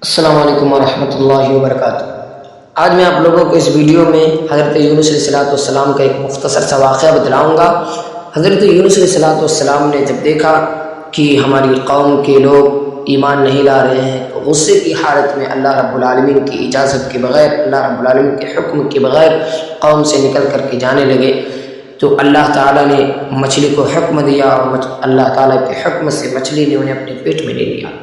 السلام علیکم ورحمۃ اللہ وبرکاتہ۔ آج میں آپ لوگوں کو اس ویڈیو میں حضرت یونس علیہ السلام کا ایک مختصر سا واقعہ بتلاؤں گا۔ حضرت یونس علیہ السلام نے جب دیکھا کہ ہماری قوم کے لوگ ایمان نہیں لا رہے ہیں تو غصے کی حالت میں اللہ رب العالمین کی اجازت کے بغیر، اللہ رب العالمین کے حکم کے بغیر قوم سے نکل کر کے جانے لگے، تو اللہ تعالیٰ نے مچھلی کو حکم دیا اور اللہ تعالیٰ کے حکم سے مچھلی نے انہیں اپنے پیٹ میں لے لیا،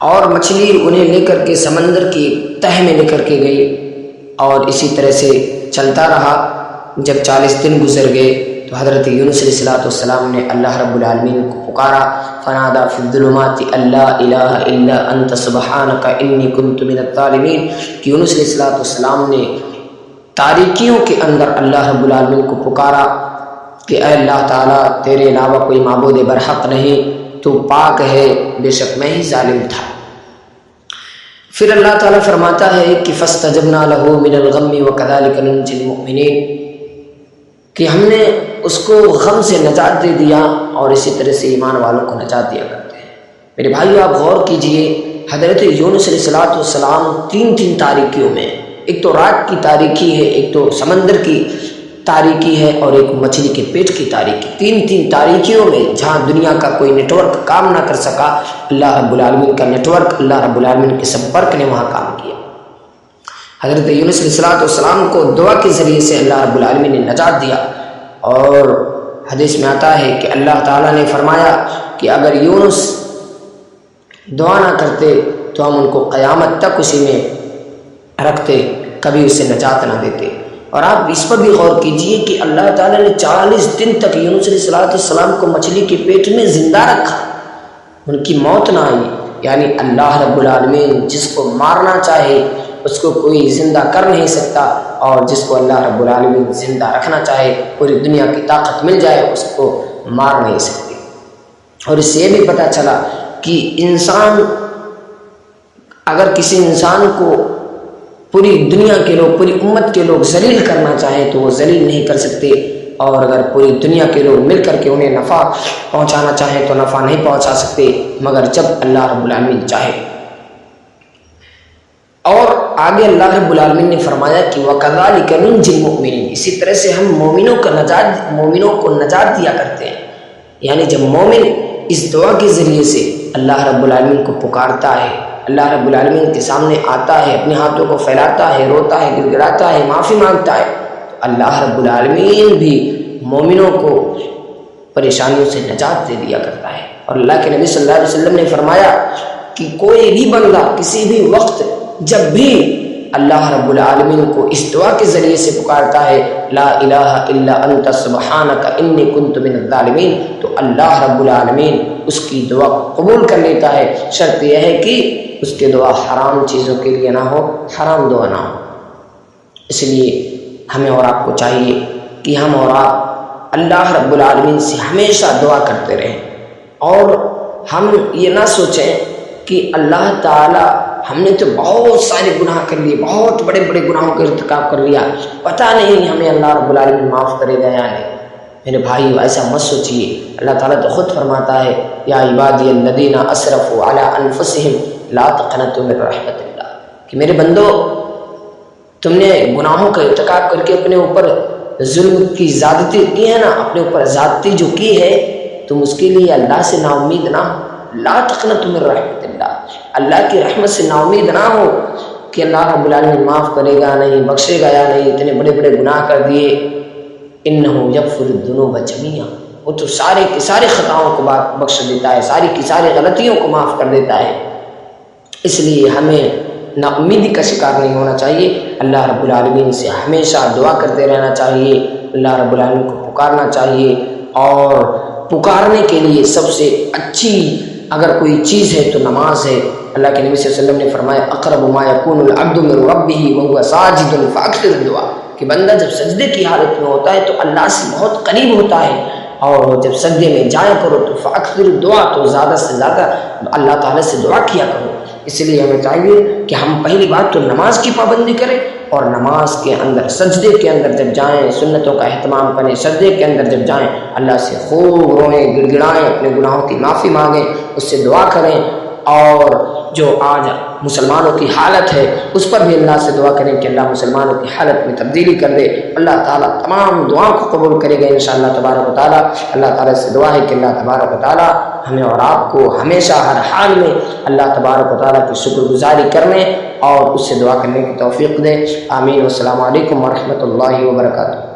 اور مچھلی انہیں لے کر کے سمندر کی تہ میں لے کر کے گئی، اور اسی طرح سے چلتا رہا۔ جب 40 دن گزر گئے تو حضرت یونس علیہ السلام نے اللہ رب العالمین کو پکارا، فنادا فی الظلمات اللہ الہ الا انت سبحانک انی کنت من الظالمین، کہ یونس علیہ السلام نے تاریکیوں کے اندر اللہ رب العالمین کو پکارا کہ اے اللہ تعالیٰ، تیرے علاوہ کوئی معبود برحق نہیں، تو پاک ہے، بے شک میں ہی ظالم تھا۔ پھر اللہ تعالیٰ فرماتا ہے کہ فاستجبنا له من الغم وكذلك ننجي المؤمنين، کہ ہم نے اس کو غم سے نجات دے دیا اور اسی طرح سے ایمان والوں کو نجات دیا کرتے ہیں۔ میرے بھائیو، آپ غور کیجئے، حضرت یونس علیہ السلام تین تاریکیوں میں، ایک تو رات کی تاریکی ہے، ایک تو سمندر کی تاریکی ہے، اور ایک مچھلی کے پیٹ کی تاریکی، تین تاریکیوں میں جہاں دنیا کا کوئی نیٹ ورک کام نہ کر سکا، اللہ رب العالمین کا نیٹ ورک، اللہ رب العالمین کے سمپرک نے وہاں کام کیا۔ حضرت یونس علیہ السلام کو دعا کے ذریعے سے اللہ رب العالمین نے نجات دیا، اور حدیث میں آتا ہے کہ اللہ تعالیٰ نے فرمایا کہ اگر یونس دعا نہ کرتے تو ہم ان کو قیامت تک اسی میں رکھتے، کبھی اسے نجات نہ دیتے۔ اور آپ اس پر بھی غور کیجئے کہ اللہ تعالیٰ نے 40 دن تک یونس علیہ السلام کو مچھلی کے پیٹ میں زندہ رکھا، ان کی موت نہ آئی۔ یعنی اللہ رب العالمین جس کو مارنا چاہے اس کو کوئی زندہ کر نہیں سکتا، اور جس کو اللہ رب العالمین زندہ رکھنا چاہے، پوری دنیا کی طاقت مل جائے، اس کو مار نہیں سکتے۔ اور اس سے یہ بھی پتہ چلا کہ انسان، اگر کسی انسان کو پوری دنیا کے لوگ، پوری امت کے لوگ ذلیل کرنا چاہیں تو وہ ذلیل نہیں کر سکتے، اور اگر پوری دنیا کے لوگ مل کر کے انہیں نفع پہنچانا چاہیں تو نفع نہیں پہنچا سکتے، مگر جب اللہ رب العالمین چاہے۔ اور آگے اللہ رب العالمین نے فرمایا کہ وَكَذَلِكَ نُنْجِي الْمُؤْمِنِينَ، اسی طرح سے ہم مومنوں کو نجات دیا کرتے ہیں۔ یعنی جب مومن اس دعا کے ذریعے سے اللہ رب العالمین کو پکارتا ہے، اللہ رب العالمین کے سامنے آتا ہے، اپنے ہاتھوں کو پھیلاتا ہے، روتا ہے، گڑ گڑاتا ہے، معافی مانگتا ہے، تو اللہ رب العالمین بھی مومنوں کو پریشانیوں سے نجات دے دیا کرتا ہے۔ اور اللہ کے نبی صلی اللہ علیہ وسلم نے فرمایا کہ کوئی بھی بندہ کسی بھی وقت جب بھی اللہ رب العالمین کو اس دعا کے ذریعے سے پکارتا ہے، لا الہ الا انت سبحانک انی کنت من الظالمین، تو اللہ رب العالمین اس کی دعا قبول کر لیتا ہے۔ شرط یہ ہے کہ اس کے دعا حرام چیزوں کے لیے نہ ہو، حرام دعا نہ ہو۔ اس لیے ہمیں اور آپ کو چاہیے کہ ہم اور آپ اللہ رب العالمین سے ہمیشہ دعا کرتے رہیں، اور ہم یہ نہ سوچیں کہ اللہ تعالیٰ، ہم نے تو بہت سارے گناہ کر لیے، بہت بڑے بڑے گناہوں کا ارتکاب کر لیا، پتہ نہیں ہمیں اللہ رب العالمین معاف کرے گا یا نہیں۔ میرے بھائی، ایسا مت سوچیے، اللہ تعالیٰ تو خود فرماتا ہے یا عبادی الذین اسرفوا علی انفسہم لا تقنطوا من رحمت اللہ، کہ میرے بندو، تم نے گناہوں کا ارتکاب کر کے اپنے اوپر ظلم کی زیادتی کی ہے نا، اپنے اوپر زیادتی جو کی ہے، تم اس کے لیے اللہ سے نا امید نہ ہو۔ لا تقنطوا من رحمت اللہ، اللہ کی رحمت سے نا امید نہ ہو کہ اللہ رب العالمین معاف کرے گا نہیں، بخشے گا یا نہیں، اتنے بڑے بڑے گناہ کر دیے۔ انہ یغفر الذنوب جميعا، وہ تو سارے کی سارے خطاؤں کو بخش دیتا ہے، ساری کی ساری غلطیوں کو معاف کر دیتا ہے۔ اس لیے ہمیں نا امیدی کا شکار نہیں ہونا چاہیے، اللہ رب العالمین سے ہمیشہ دعا کرتے رہنا چاہیے، اللہ رب العالمین کو پکارنا چاہیے، اور پکارنے کے لیے سب سے اچھی اگر کوئی چیز ہے تو نماز ہے۔ اللہ کے نبی صلی اللہ علیہ وسلم نے فرمایا اقرب ما یکون العبد من ربہ وهو ساجد فاکثر الدعاء، کہ بندہ جب سجدے کی حالت میں ہوتا ہے تو اللہ سے بہت قریب ہوتا ہے، اور جب سجدے میں جایا کرو تو فاکثر الدعاء، تو زیادہ سے زیادہ اللہ تعالیٰ سے دعا کیا کرو۔ اس لیے ہمیں چاہیے کہ ہم پہلی بات تو نماز کی پابندی کریں، اور نماز کے اندر، سجدے کے اندر جب جائیں سنتوں کا اہتمام کریں، سجدے کے اندر جب جائیں اللہ سے خوب روئیں، گڑ گڑائیں، اپنے گناہوں کی معافی مانگیں، اس سے دعا کریں، اور جو آج مسلمانوں کی حالت ہے اس پر بھی اللہ سے دعا کریں کہ اللہ مسلمانوں کی حالت میں تبدیلی کر دے۔ اللہ تعالیٰ تمام دعاؤں کو قبول کرے گا انشاءاللہ تبارک و تعالیٰ۔ اللہ تعالیٰ سے دعا ہے کہ اللہ تبارک و تعالیٰ ہمیں اور آپ کو ہمیشہ ہر حال میں اللہ تبارک و تعالیٰ کی شکر گزاری کرنے اور اس سے دعا کرنے کی توفیق دے۔ آمین۔ والسلام علیکم ورحمۃ اللہ وبرکاتہ۔